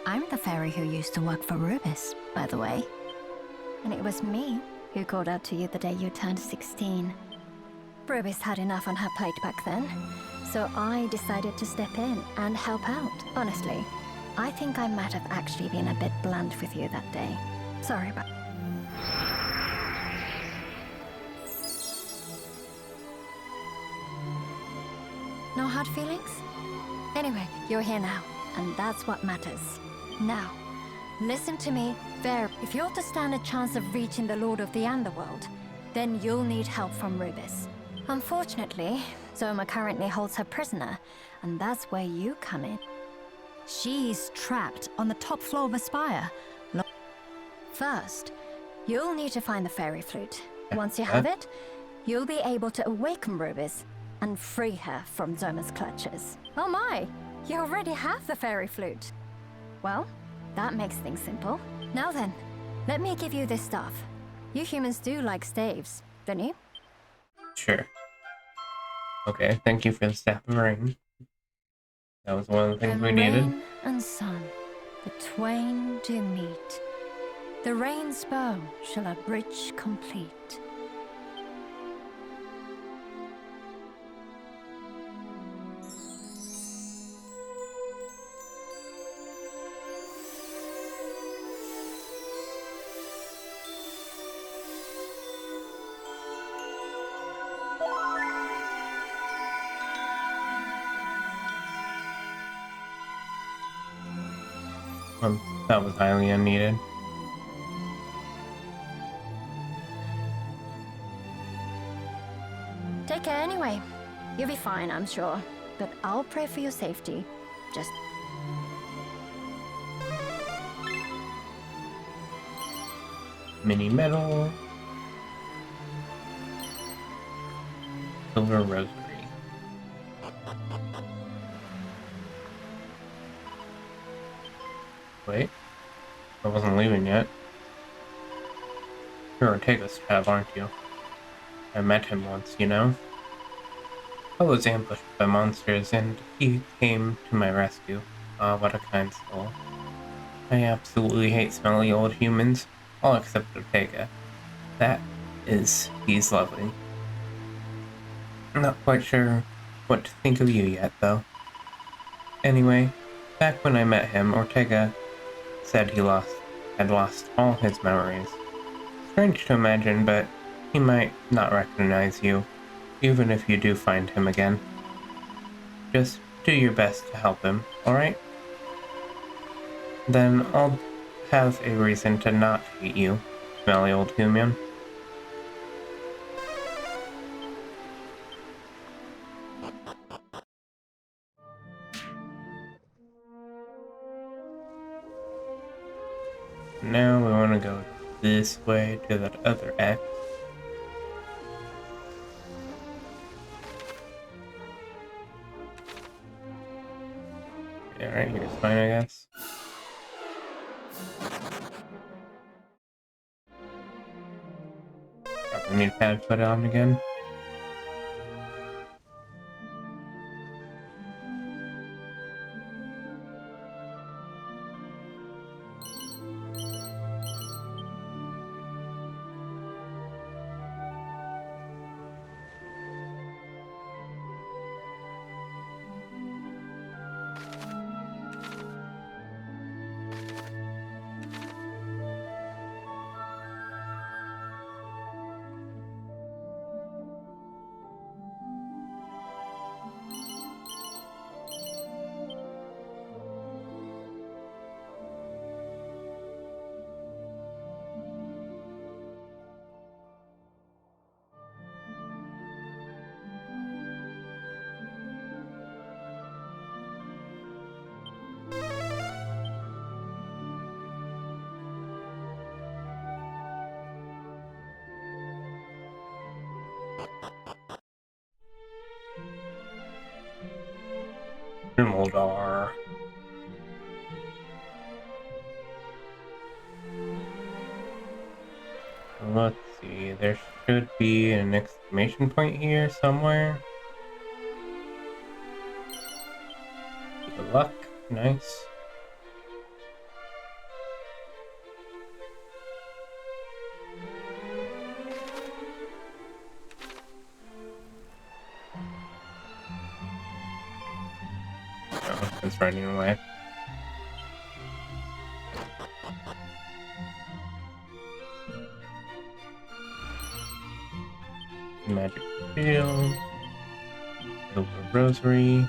I'm the fairy who used to work for Rubis, by the way. And it was me who called out to you the day you turned 16. Rubis had enough on her plate back then, so I decided to step in and help out. Honestly, I think I might have actually been a bit blunt with you that day. Sorry about... No hard feelings? Anyway, you're here now, and that's what matters. Now, listen to me very. If you're to stand a chance of reaching the Lord of the Underworld, then you'll need help from Rubis. Unfortunately, Zoma currently holds her prisoner, and that's where you come in. She's trapped on the top floor of a spire. First, you'll need to find the fairy flute. Once you have it, you'll be able to awaken Rubis and free her from Zoma's clutches. Oh my, you already have the fairy flute. Well, that makes things simple. Now then, let me give you this stuff. You humans do like staves, don't you? Sure. Okay, thank you for the staff of rain. That was one of the things we needed. Rain and sun, the twain do meet. The rain's bow shall a bridge complete. That was highly unneeded. Take care anyway. You'll be fine, I'm sure. But I'll pray for your safety. Just... Mini medal. Silver rosary. Wait, I wasn't leaving yet. You're Ortega's tab, aren't you? I met him once, you know? I was ambushed by monsters and he came to my rescue. Ah, what a kind soul. I absolutely hate smelly old humans, all except Ortega. He's lovely. I'm not quite sure what to think of you yet, though. Anyway, back when I met him, Ortega said he had lost all his memories. Strange to imagine, but he might not recognize you, even if you do find him again. Just do your best to help him, alright? Then I'll have a reason to not hate you, smelly old human. this way to that other X. Yeah, right here's fine, I guess. Probably need pad put on again. Moldar. Let's see, there should be an exclamation point here somewhere. Good luck, nice. Oh, it's running away. Magic shield. Silver rosary.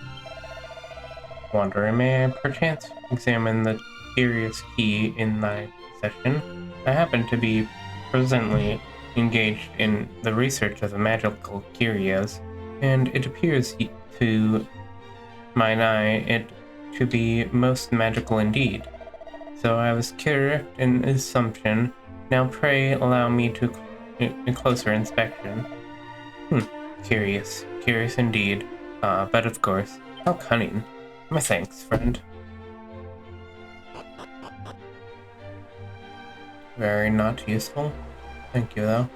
Wanderer, may I perchance examine the curious key in thy possession? I happen to be presently engaged in the research of the magical curios, and it appears to mine eye it to be most magical indeed. So I was correct in assumption. Now pray allow me to a closer inspection. Curious indeed. But of course, how cunning. My thanks, friend. Very not useful. Thank you, though.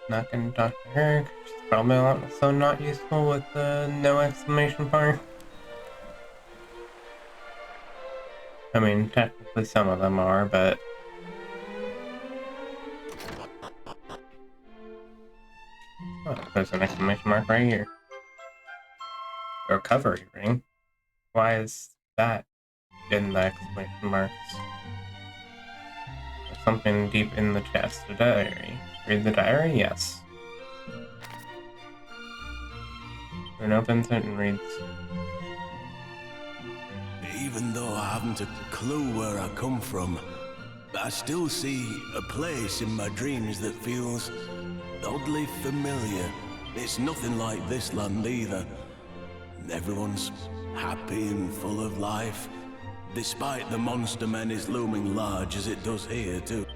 Not gonna talk to her. She's probably also not useful with the no exclamation point. I mean, technically some of them are, but... Oh, there's an exclamation mark right here. Or cover ring. Why is that in the exclamation marks? There's something deep in the chest. A diary. Read the diary? Yes. And opens it and reads. Even though I haven't a clue where I come from, I still see a place in my dreams that feels oddly familiar. It's nothing like this land either. Everyone's happy and full of life, despite the monster menace looming large as it does here too.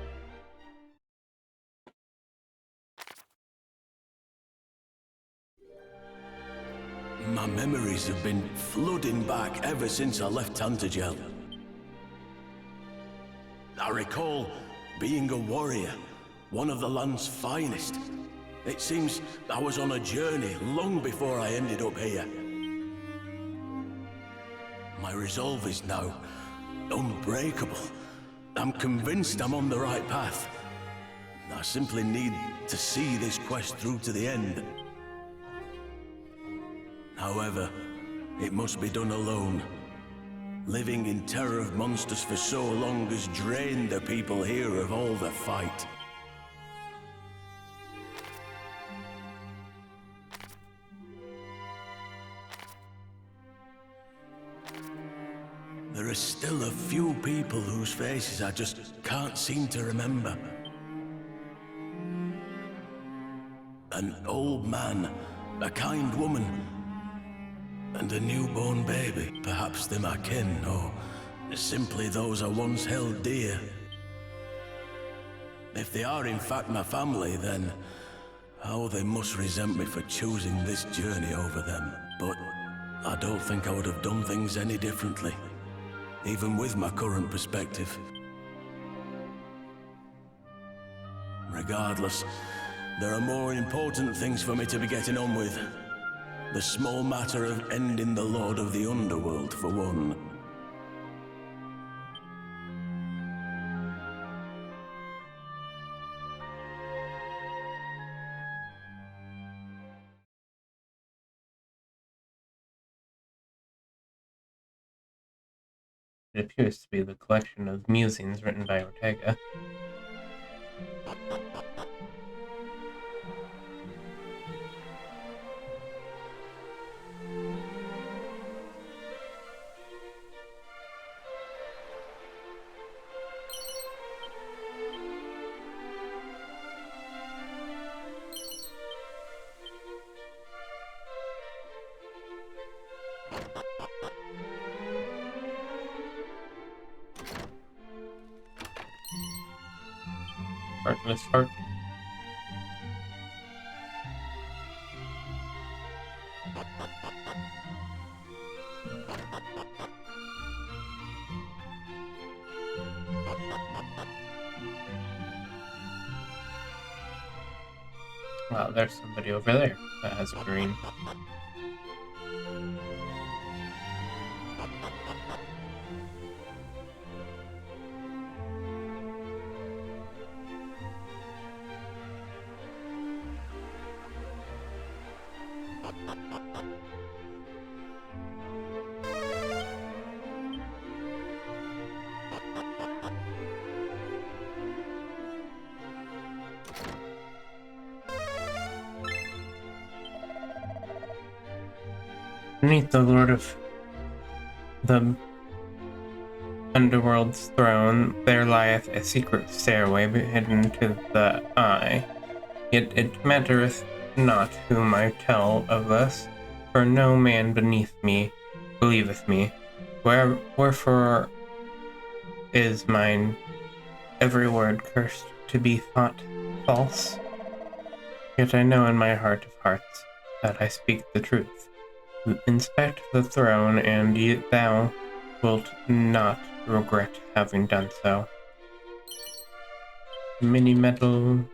My memories have been flooding back ever since I left Tantagel. I recall being a warrior, one of the land's finest. It seems I was on a journey long before I ended up here. My resolve is now unbreakable. I'm convinced I'm on the right path. I simply need to see this quest through to the end. However, it must be done alone. Living in terror of monsters for so long has drained the people here of all the fight. are still a few people whose faces I just can't seem to remember. An old man, a kind woman, and a newborn baby. Perhaps they're my kin, or simply those I once held dear. If they are in fact my family, then how they must resent me for choosing this journey over them. But I don't think I would have done things any differently, even with my current perspective. Regardless, there are more important things for me to be getting on with. The small matter of ending the Lord of the Underworld, for one. It appears to be the collection of musings written by Ortega. Heartless heart. Wow, there's somebody over there that has a green. Beneath the Lord of the Underworld's throne, there lieth a secret stairway hidden to the eye. Yet it mattereth not whom I tell of this, for no man beneath me believeth me. Wherefore is mine every word cursed to be thought false? Yet I know in my heart of hearts that I speak the truth. Inspect the throne, and thou wilt not regret having done so. Mini metal.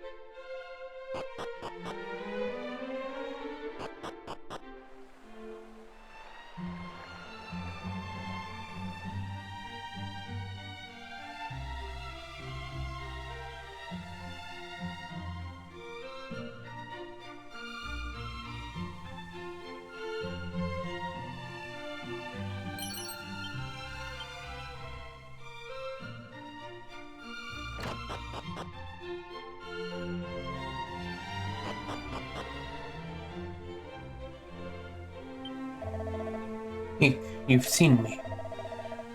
You've seen me.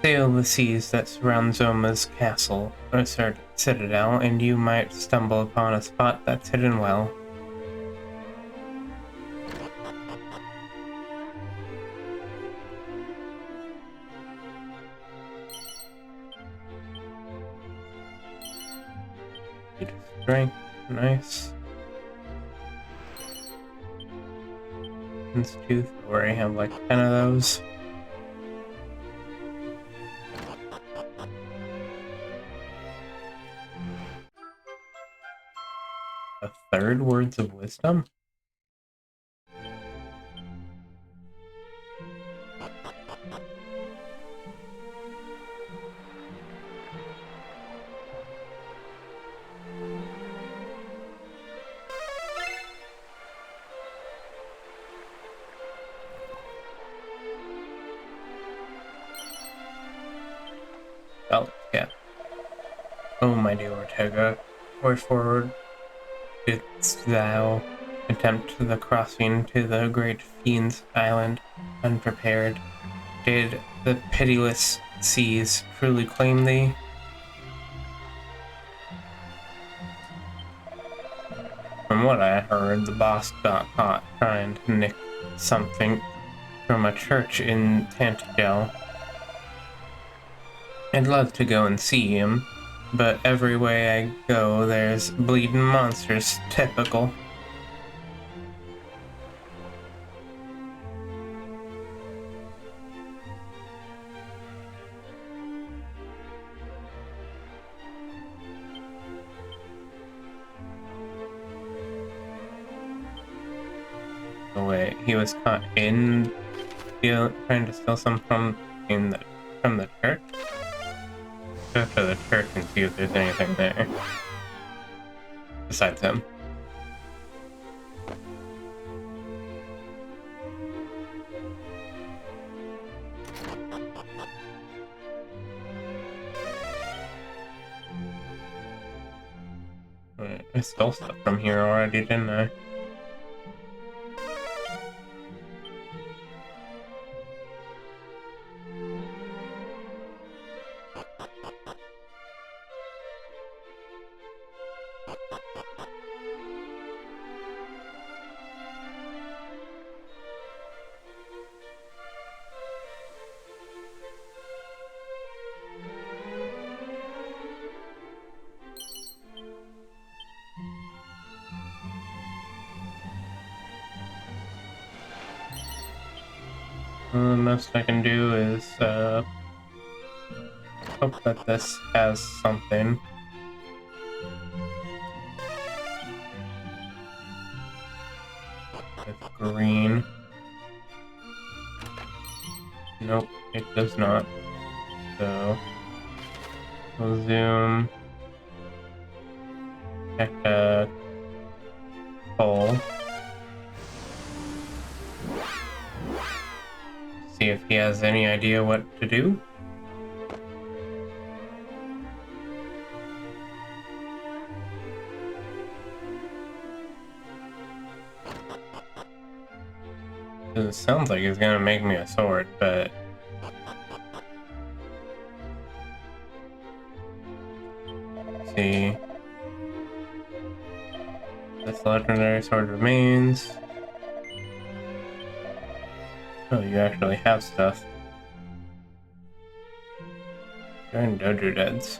Sail the seas that surround Zoma's castle, or citadel, and you might stumble upon a spot that's hidden well. Strength, nice. Tooth, where I have like 10 of those. A third words of wisdom? Oh, yeah. O mighty Ortega, wherefore didst thou attempt the crossing to the great fiend's island unprepared? Did the pitiless seas truly claim thee? From what I heard, the boss got caught trying to nick something from a church in Tantagel. I'd love to go and see him, but every way I go, there's bleeding monsters. Typical. Oh wait, he was caught in trying to steal some from the church? Go to the church and see if there's anything there besides him. Wait, I stole stuff from here already, didn't I? The most I can do is hope that this has something. It's green. Nope, it does not. So we'll zoom. Check the hole. See if he has any idea what to do. It sounds like he's gonna make me a sword, but let's see. This legendary sword remains. Oh, you actually have stuff. You're in Dojo Deads.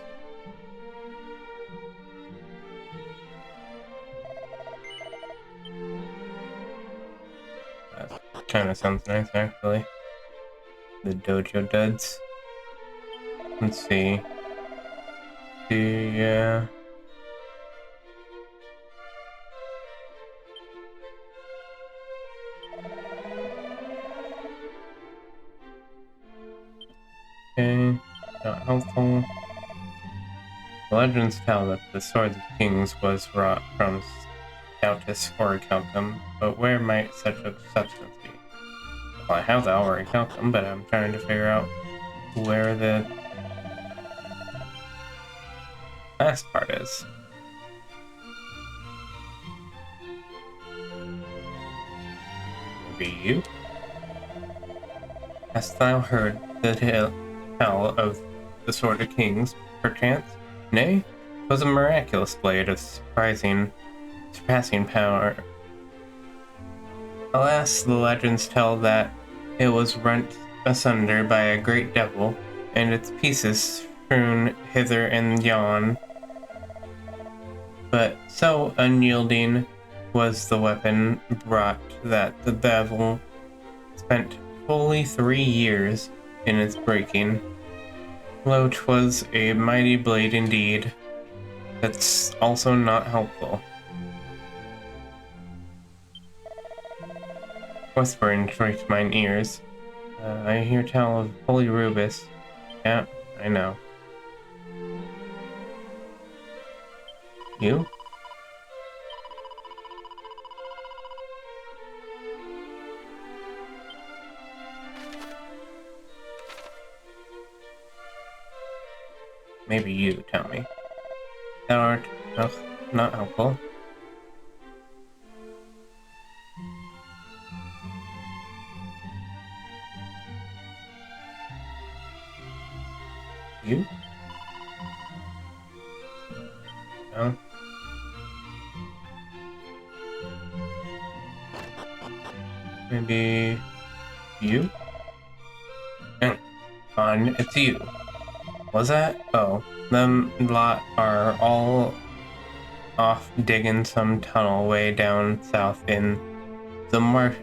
That kind of sounds nice, actually. The Dojo Deads. Let's see. Yeah. Okay, not helpful. The legends tell that the Sword of Kings was wrought from Scoutus orichalcum, but where might such a substance be? Well, I have the orichalcum, but I'm trying to figure out where the last part is. Maybe you? Hast thou heard the tell of the Sword of Kings, perchance? Nay, 'twas a miraculous blade of surpassing power. Alas, the legends tell that it was rent asunder by a great devil, and its pieces strewn hither and yon. But so unyielding was the weapon brought that the devil spent fully 3 years in its breaking. Lo, 'twas a mighty blade indeed. That's also not helpful. Whispering reached mine ears. I hear tell of Holy Rubus. Yeah, I know. You? Maybe you tell me. Thou art, not helpful. You? No? Maybe you? Hang on, it's you. Was that? Oh, them lot are all off digging some tunnel way down south in the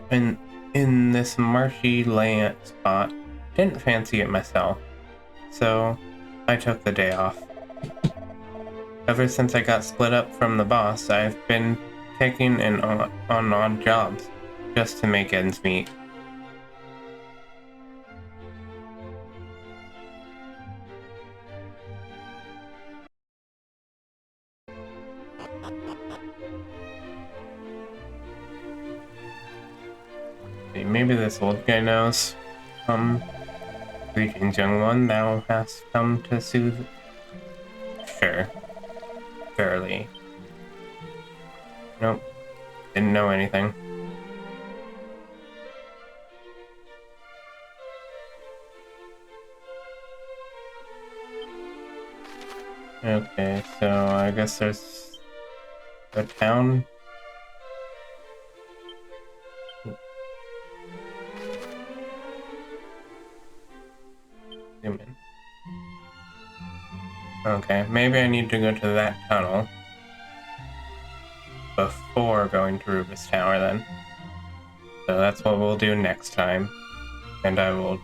in this marshy land spot. Didn't fancy it myself, so I took the day off. Ever since I got split up from the boss, I've been taking on odd jobs just to make ends meet. Maybe this old guy knows. Greetings, young one. Thou hast come to soothe. Sure. Fairly. Nope. Didn't know anything. Okay, so I guess there's a town. Zoom in. Okay, maybe I need to go to that tunnel before going to Rubus Tower then. So that's what we'll do next time. And I will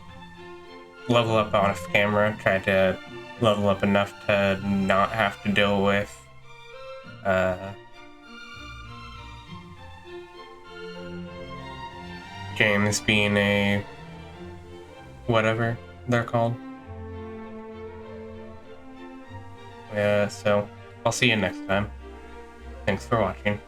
level up off camera, try to level up enough to not have to deal with James being a whatever they're called. Yeah, so I'll see you next time. Thanks for watching.